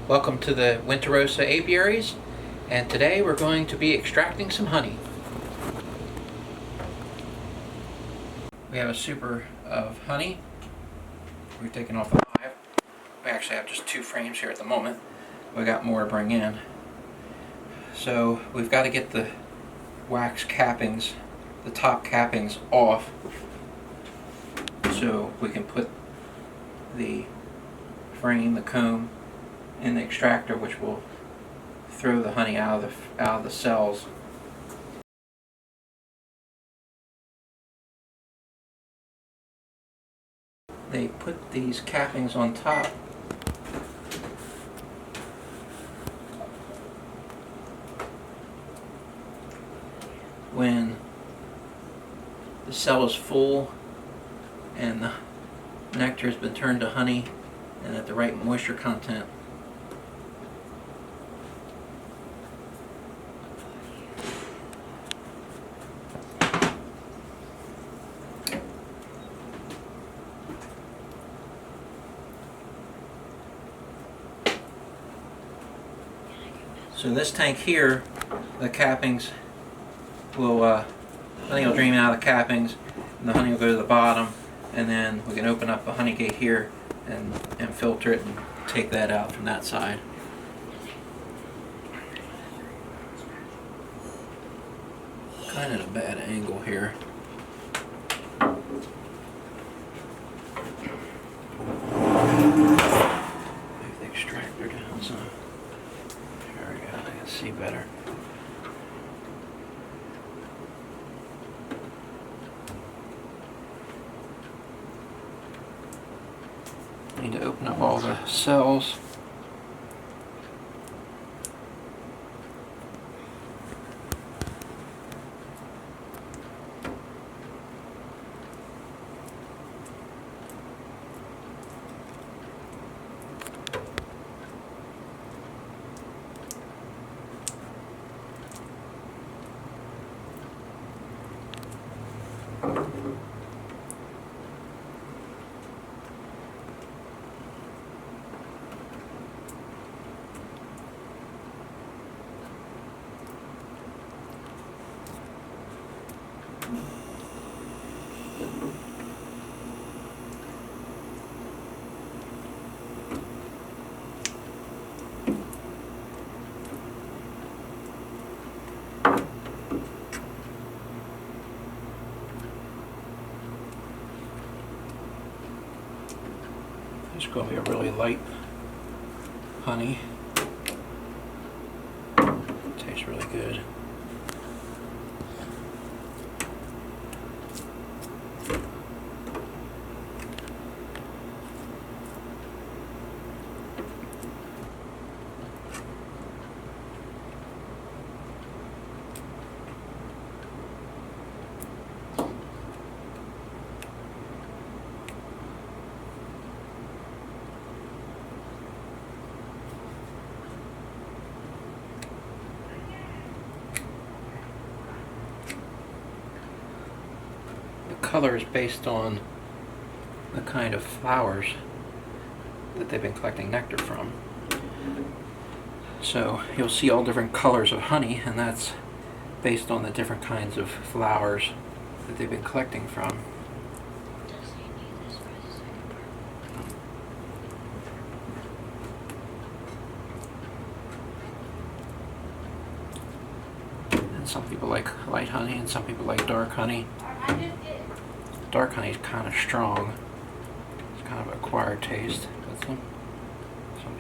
Welcome to the Winterosa apiaries, and today we're going to be extracting some honey. We have a super of honey. We're taking off the hive. We actually have just 2 frames here at the moment. We got more to bring in. So we've got to get the wax cappings, the top cappings off, so we can put the frame, the comb, in the extractor, which will throw the honey out of the cells. They put these cappings on top when the cell is full and the nectar has been turned to honey and at the right moisture content. So in this tank here, the cappings will, honey will drain out of the cappings, and the honey will go to the bottom, and then we can open up the honey gate here and filter it and take that out from that side. Kind of a bad angle here. Move the extractor down some. There we go, I can see better. Need to open up all the cells. It's going to be a really light honey. Tastes really good. Color is based on the kind of flowers that they've been collecting nectar from. So you'll see all different colors of honey, and that's based on the different kinds of flowers that they've been collecting from. And some people like light honey and some people like dark honey. Dark honey is kind of strong. It's kind of an acquired taste, but some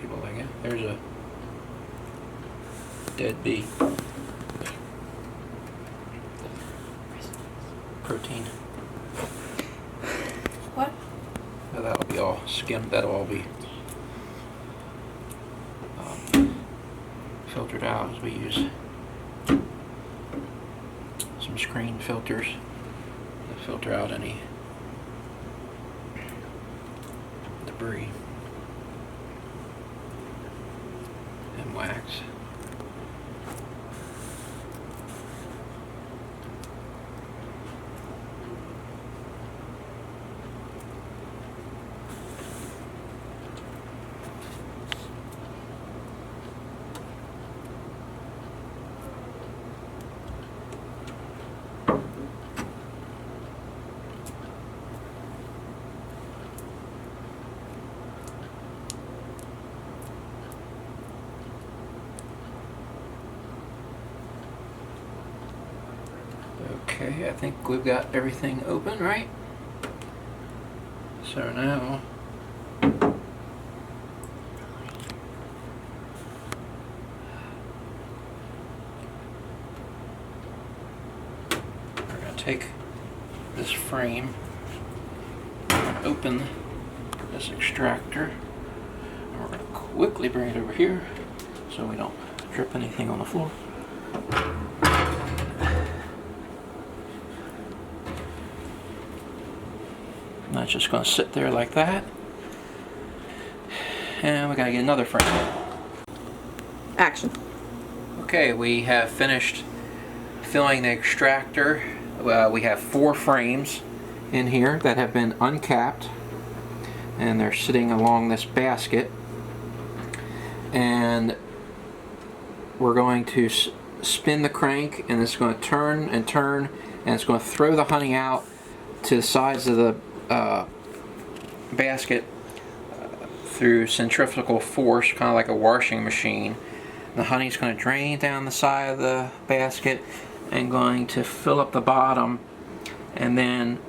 people like it. There's a dead bee. Protein. What? So that'll be all skimmed. That'll all be filtered out as we use some screen filters. Filter out any debris and wax. Okay, I think we've got everything open, right? So now we're going to take this frame, open this extractor, and we're going to quickly bring it over here so we don't drip anything on the floor. And that's just going to sit there like that. And we got to get another frame. Action. Okay, we have finished filling the extractor. We have 4 frames in here that have been uncapped, and they're sitting along this basket. And we're going to spin the crank, and it's going to turn and turn, and it's going to throw the honey out to the sides of the basket through centrifugal force, kind of like a washing machine. The honey's going to drain down the side of the basket and going to fill up the bottom, and then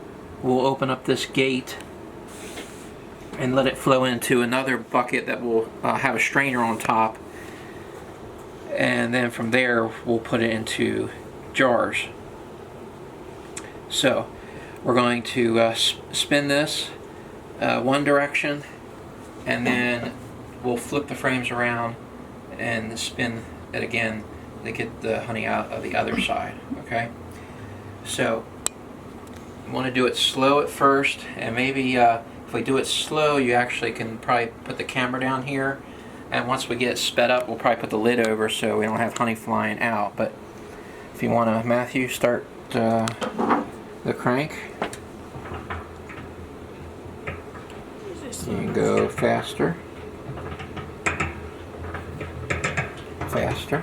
we'll open up this gate and let it flow into another bucket that will have a strainer on top, and then from there we'll put it into jars. So we're going to spin this one direction, and then we'll flip the frames around and spin it again to get the honey out of the other side. Okay, so you want to do it slow at first, and maybe if we do it slow, you actually can probably put the camera down here, and once we get it sped up, we'll probably put the lid over so we don't have honey flying out. But if you want to, Matthew, start the crank. You can go faster. Faster.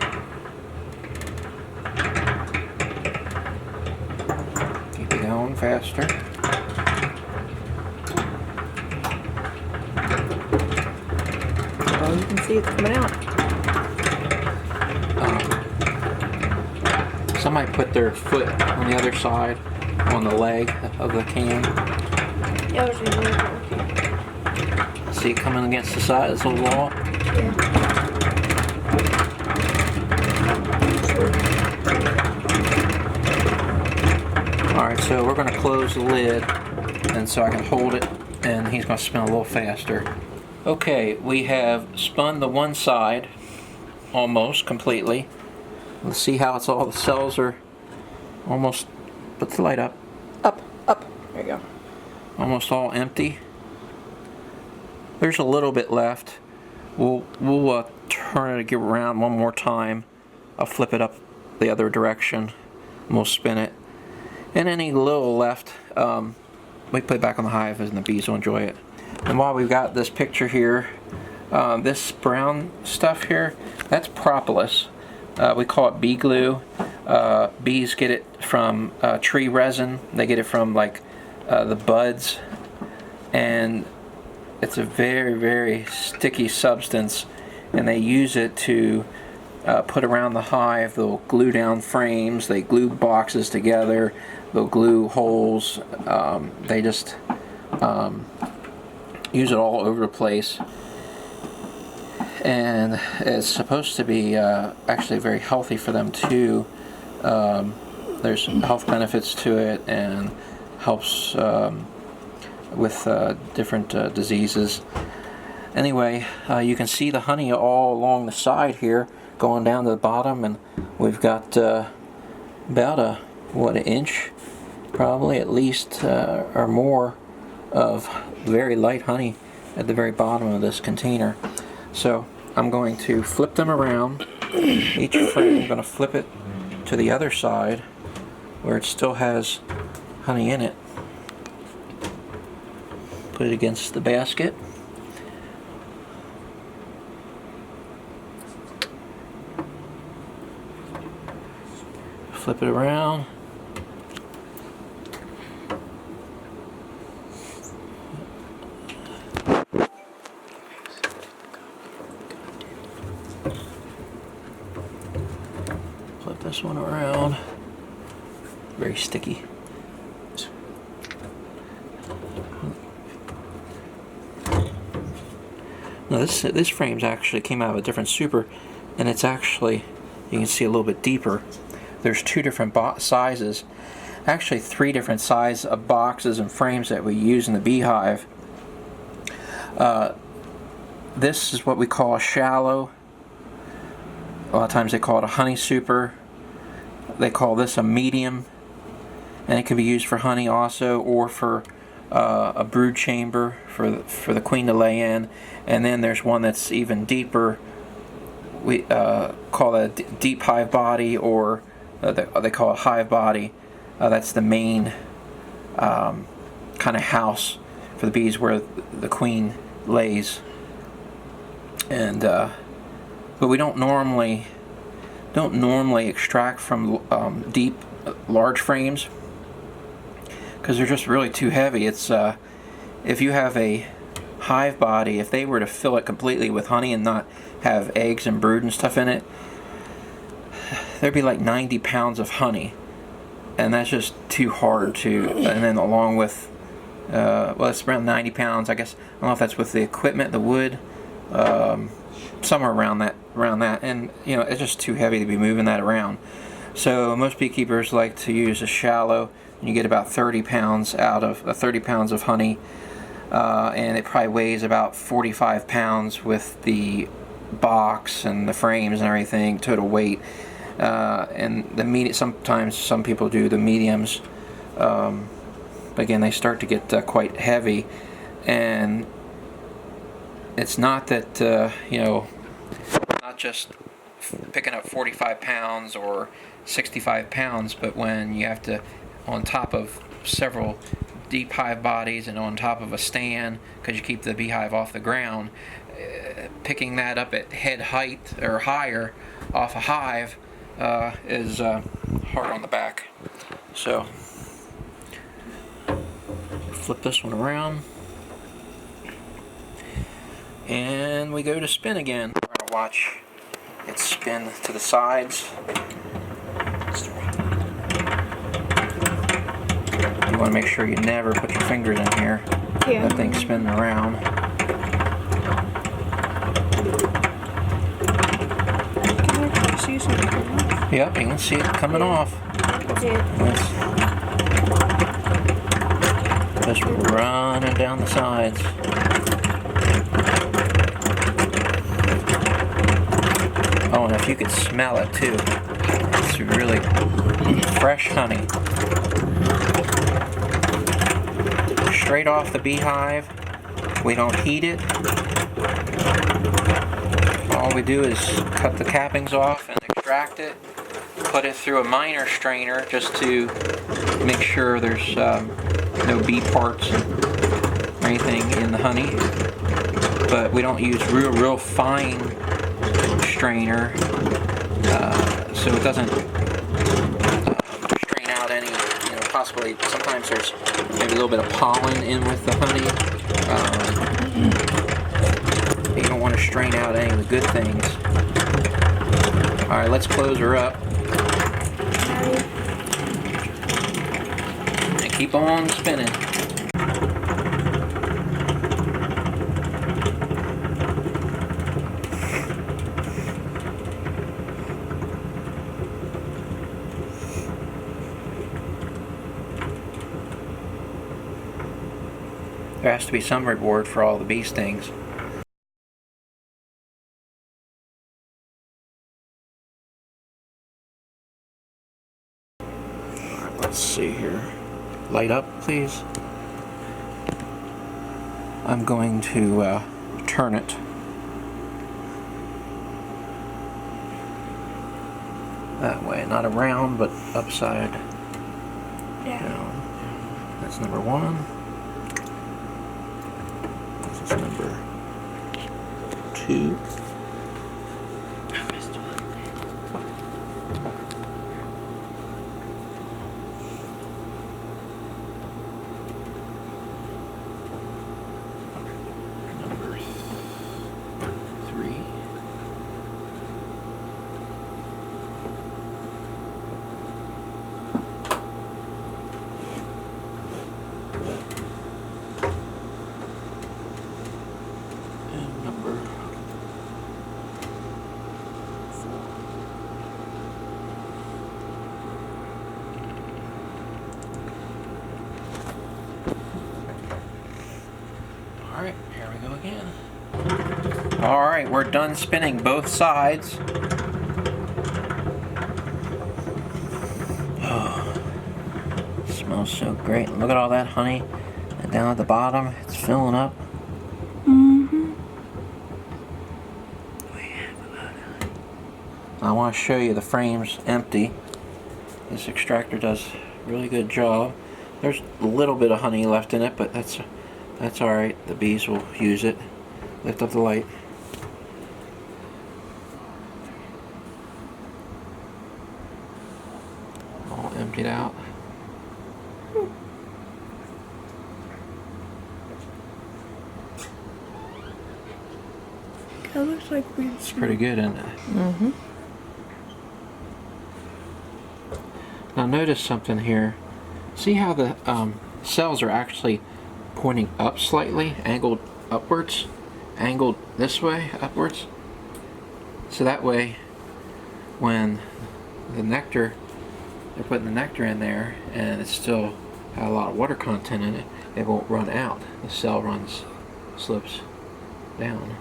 Keep it going faster. Oh, you can see it's coming out. Somebody put their foot on the other side, on the leg of the can. Yeah, there's one. See it coming against the side of this little wall? Yeah. Alright, so we're going to close the lid, and so I can hold it, and he's going to spin a little faster. Okay, we have spun the one side almost completely. Let's see how it's all, the cells are almost, put the light up. Up, up. There you go. Almost all empty. There's a little bit left. We'll turn it around one more time. I'll flip it up the other direction, and we'll spin it. And any little left, we put it back on the hive, and the bees will enjoy it. And while we've got this picture here, this brown stuff here, that's propolis. We call it bee glue. Bees get it from tree resin. They get it from like the buds, and it's a very, very sticky substance, and they use it to put around the hive. They'll glue down frames, they glue boxes together, they'll glue holes. They just use it all over the place, and it's supposed to be actually very healthy for them too. There's health benefits to it, and helps with different diseases. Anyway, you can see the honey all along the side here going down to the bottom, and we've got about an inch probably at least or more of very light honey at the very bottom of this container. So I'm going to flip them around. Each frame, I'm going to flip it to the other side where it still has honey in it. Put it against the basket. Flip it around. Flip this one around. very sticky. Now this frame's actually came out of a different super, and it's actually, you can see a little bit deeper. There's two different sizes, actually 3 different sizes of boxes and frames that we use in the beehive. This is what we call a shallow. A lot of times they call it a honey super. They call this a medium, and it can be used for honey also, or for a brood chamber for the queen to lay in. And then there's one that's even deeper. We call that a deep hive body, or they call it hive body. That's the main kind of house for the bees where the queen lays. And but we don't normally extract from deep, large frames because they're just really too heavy. It's if you have a hive body, if they were to fill it completely with honey and not have eggs and brood and stuff in it, there'd be like 90 pounds of honey, and that's just too hard to. And then along with well, it's around 90 pounds, I guess. I don't know if that's with the equipment, the wood, somewhere around that. And you know, it's just too heavy to be moving that around. So most beekeepers like to use a shallow, and you get about 30 pounds out of 30 pounds of honey, and it probably weighs about 45 pounds with the box and the frames and everything, total weight. And the medium, sometimes some people do the mediums. Again, they start to get quite heavy, and it's not that you know, not just picking up 45 pounds or 65 pounds, but when you have to, on top of several deep hive bodies and on top of a stand, because you keep the beehive off the ground, picking that up at head height or higher off a hive is hard on the back. So flip this one around, and we go to spin again. We're going to watch it spin to the sides. You want to make sure you never put your fingers in here. Yeah. That thing's spinning around. Yep, you can see it coming off. Just running down the sides. Oh, and if you could smell it too, it's really fresh honey. Straight off the beehive. We don't heat it. All we do is cut the cappings off and extract it. Put it through a minor strainer just to make sure there's no bee parts or anything in the honey. But we don't use real fine strainer, so it doesn't strain out any, you know, possibly sometimes there's maybe a little bit of pollen in with the honey. You don't want to strain out any of the good things. Alright, let's close her up. And keep on spinning. There has to be some reward for all the bee stings. Alright, let's see here. Light up, please. I'm going to turn it. That way, not around, but upside down. That's number 1. This is number 2. Number 3. Go again. All right, we're done spinning both sides. Oh, it smells so great. Look at all that honey. And down at the bottom, it's filling up. I want to show you the frames empty. This extractor does a really good job. There's a little bit of honey left in it, but that's all right. The bees will use it. Lift up the light. All emptied out. That looks like weird. It's pretty good, isn't it? Mm-hmm. Now notice something here. See how the cells are actually pointing up slightly, angled upwards, angled this way upwards. So that way, when the nectar, they're putting the nectar in there, and it's still got a lot of water content in it, it won't run out. The cell slips down.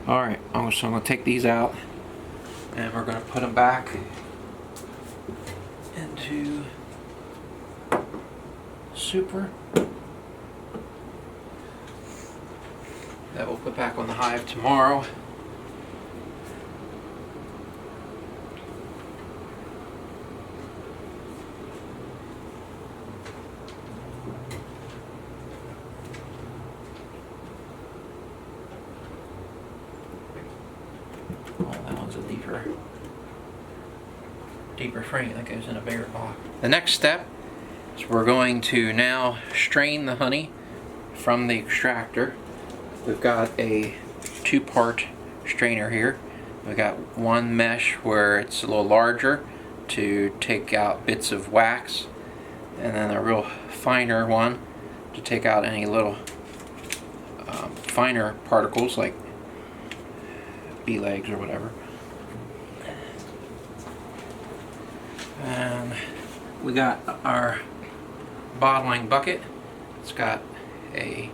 All right, so I'm going to take these out, and we're going to put them back into super that we'll put back on the hive tomorrow. Oh, that one's a deeper frame that goes in a bigger box. The next step is we're going to now strain the honey from the extractor. We've got a 2-part strainer here. We've got one mesh where it's a little larger to take out bits of wax, and then a real finer one to take out any little finer particles like bee legs or whatever. And we got our bottling bucket. It's got a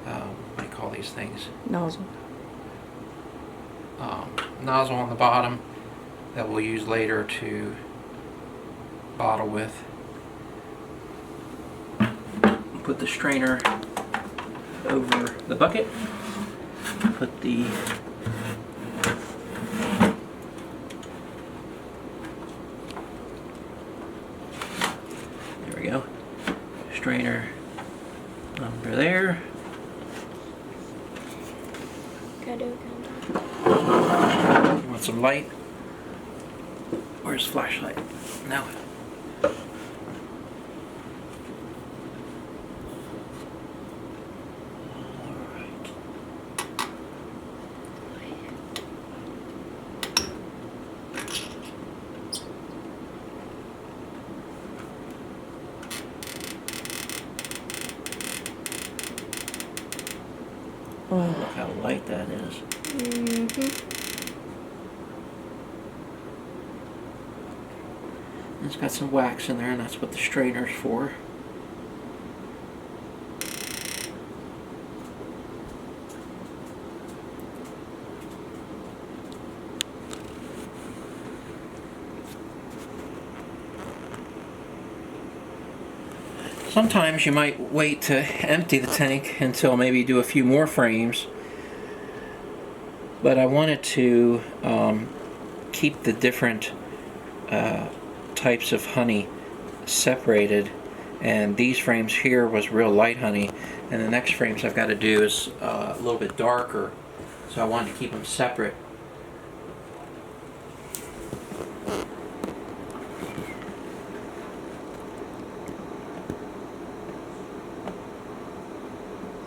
what do you call these things? Nozzle. Nozzle on the bottom that we'll use later to bottle with. Put the strainer over the bucket. Put the there we go. Strainer under there. You want some light? Where's the flashlight? No. Oh. Look how light that is. Mm-hmm. It's got some wax in there, and that's what the strainer's for. Sometimes you might wait to empty the tank until maybe do a few more frames, but I wanted to keep the different types of honey separated, and these frames here was real light honey, and the next frames I've got to do is a little bit darker, so I wanted to keep them separate.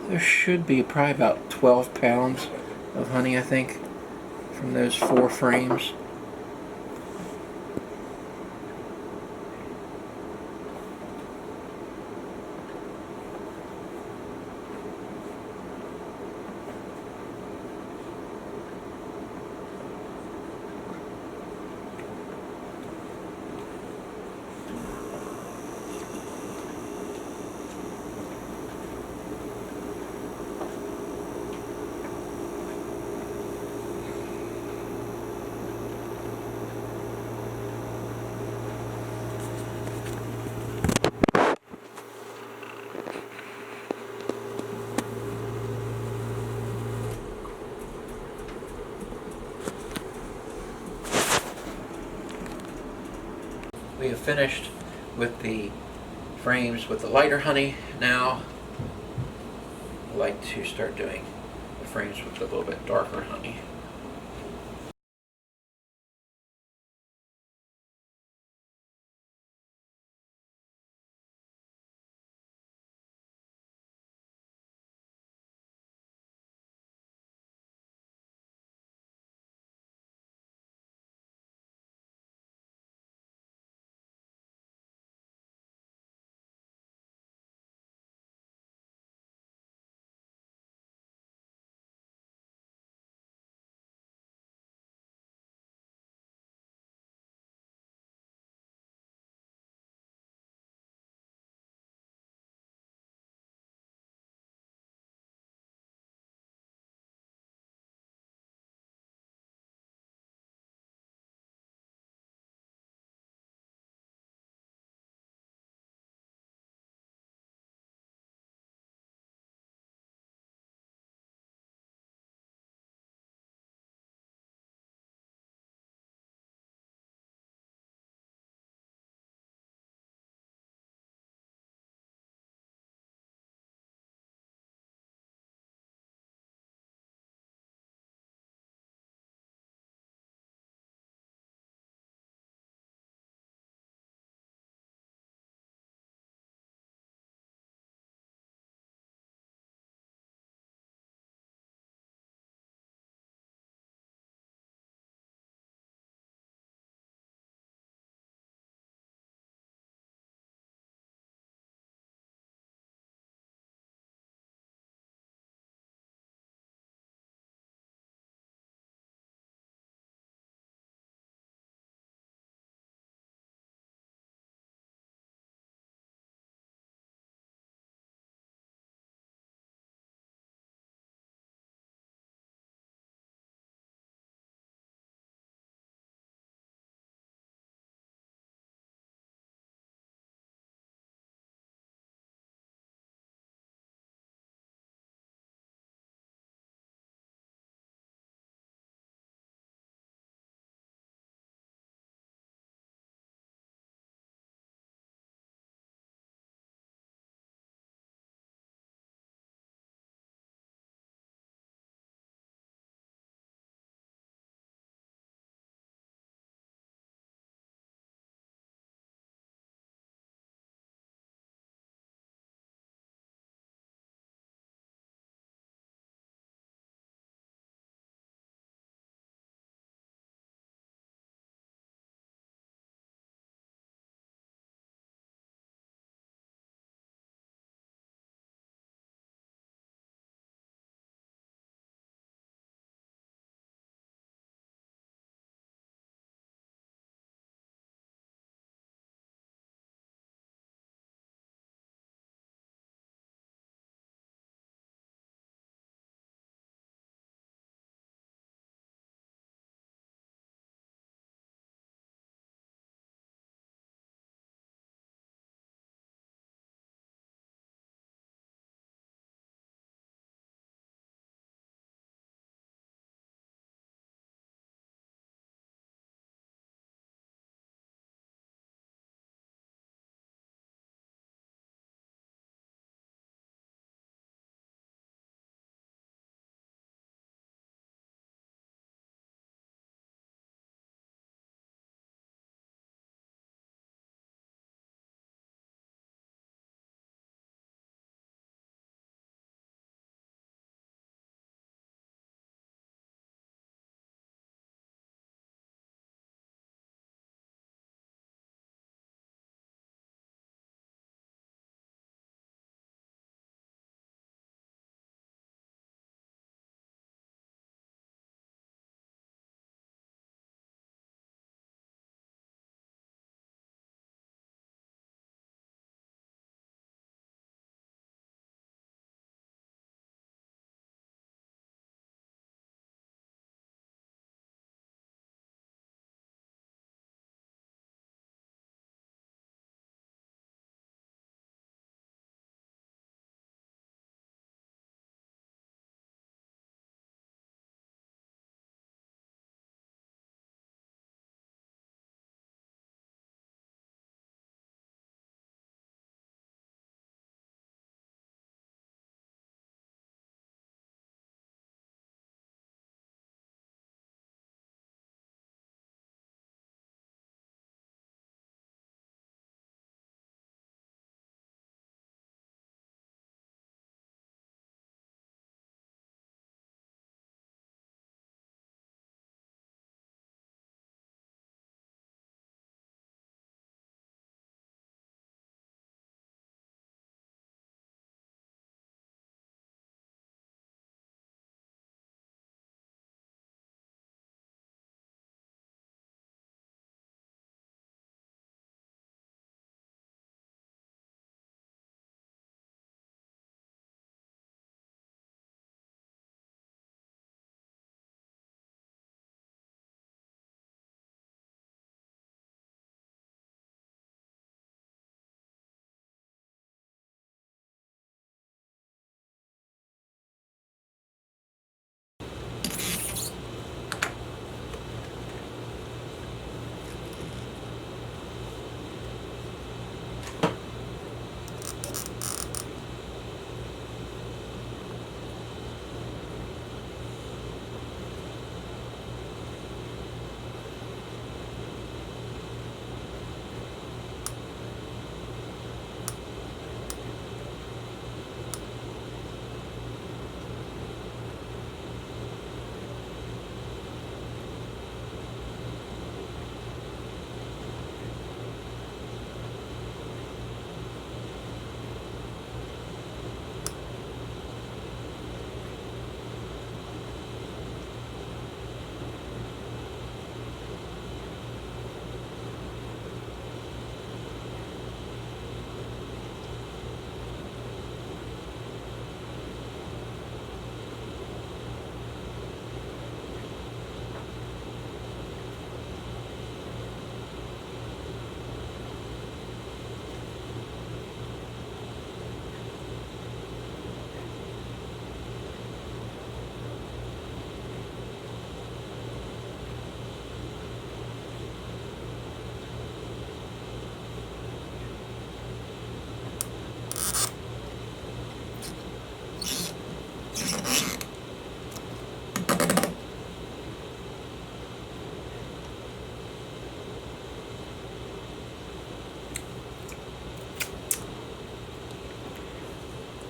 There should be probably about 12 pounds of honey, I think, from those 4 frames. we have finished with the frames with the lighter honey. Now I'd like to start doing the frames with a little bit darker honey.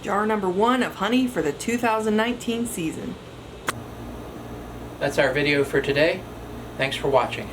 Jar number 1 of honey for the 2019 season. That's our video for today. Thanks for watching.